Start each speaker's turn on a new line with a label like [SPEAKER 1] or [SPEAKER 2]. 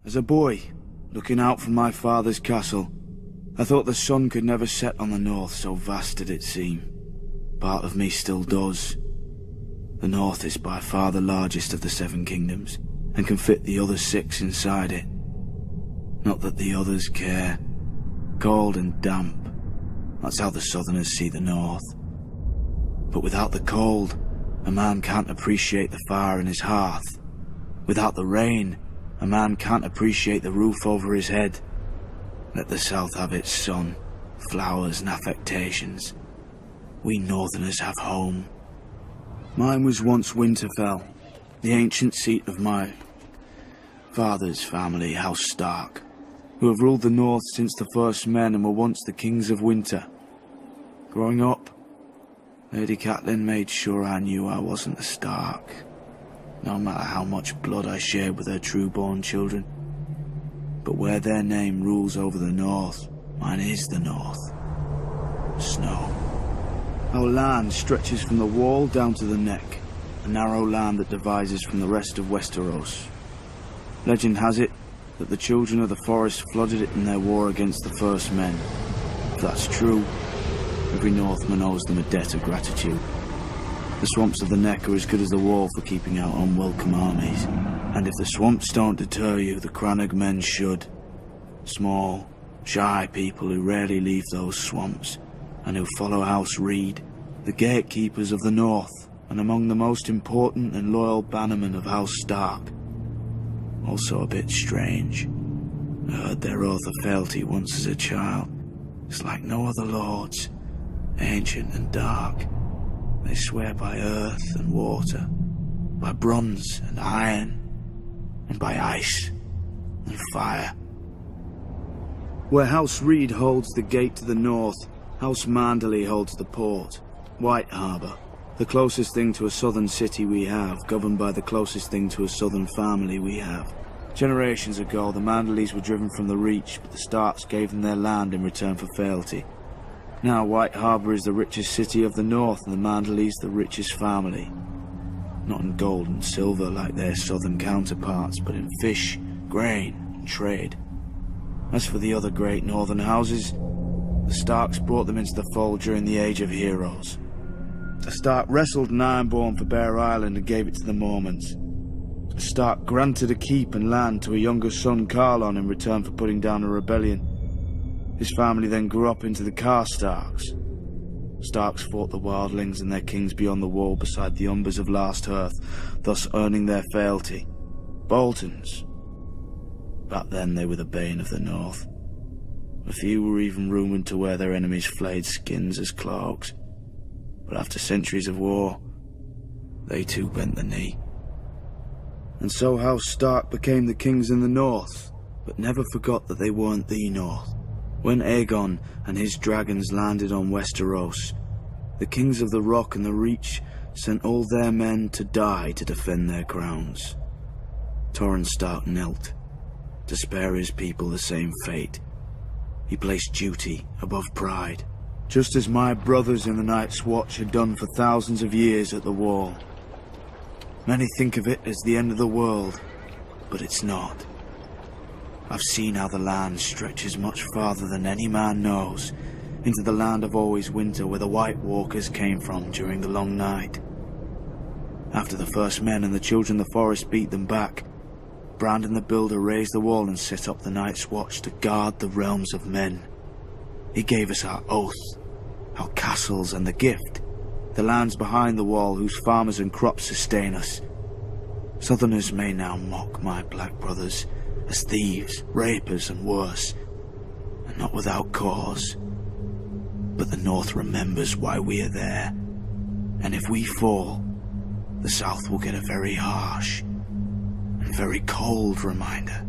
[SPEAKER 1] As a boy, looking out from my father's castle, I thought the sun could never set on the north, so vast did it seem. Part of me still does. The north is by far the largest of the 7 kingdoms, and can fit the other 6 inside it. Not that the others care. Cold and damp. That's how the southerners see the north. But without the cold, a man can't appreciate the fire in his hearth. Without the rain, a man can't appreciate the roof over his head. Let the south have its sun, flowers and affectations. We northerners have home. Mine was once Winterfell, the ancient seat of my father's family, House Stark, who have ruled the north since the first men and were once the kings of winter. Growing up, Lady Catelyn made sure I knew I wasn't a Stark, no matter how much blood I shared with her true-born children. But where their name rules over the north, mine is the north. Snow. Our land stretches from the wall down to the neck, a narrow land that divides us from the rest of Westeros. Legend has it that the children of the forest flooded it in their war against the first men. If that's true, every Northman owes them a debt of gratitude. The swamps of the neck are as good as the wall for keeping out unwelcome armies. And if the swamps don't deter you, the Crannog men should. Small, shy people who rarely leave those swamps, and who follow House Reed, the gatekeepers of the north, and among the most important and loyal bannermen of House Stark. Also a bit strange. I heard their oath of fealty once as a child. It's like no other lords, ancient and dark. They swear by earth and water, by bronze and iron, and by ice and fire. Where House Reed holds the gate to the north, House Manderley holds the port, White Harbour, the closest thing to a southern city we have, governed by the closest thing to a southern family we have. Generations ago, the Manderleys were driven from the Reach, but the Starks gave them their land in return for fealty. Now White Harbour is the richest city of the north, and the Manderleys the richest family. Not in gold and silver like their southern counterparts, but in fish, grain, and trade. As for the other great northern houses, the Starks brought them into the fold during the Age of Heroes. A Stark wrestled an Ironborn for Bear Island and gave it to the Mormons. A Stark granted a keep and land to a younger son, Carlon, in return for putting down a rebellion. His family then grew up into the Karstarks. Starks fought the Wildlings and their kings beyond the wall beside the Umbers of Last Hearth, thus earning their fealty. Boltons. Back then they were the bane of the North. A few were even rumoured to wear their enemies' flayed skins as cloaks. But after centuries of war, they too bent the knee. And so House Stark became the kings in the North, but never forgot that they weren't the North. When Aegon and his dragons landed on Westeros, the kings of the Rock and the Reach sent all their men to die to defend their crowns. Torrhen Stark knelt, to spare his people the same fate. He placed duty above pride, just as my brothers in the Night's Watch had done for thousands of years at the Wall. Many think of it as the end of the world, but it's not. I've seen how the land stretches much farther than any man knows, into the land of always winter where the White Walkers came from during the long night. After the first men and the children of the forest beat them back, Brandon the Builder raised the wall and set up the Night's Watch to guard the realms of men. He gave us our oath, our castles and the gift, the lands behind the wall whose farmers and crops sustain us. Southerners may now mock my black brothers as thieves, rapers and worse, and not without cause. But the North remembers why we are there, and if we fall, the South will get a very harsh and very cold reminder.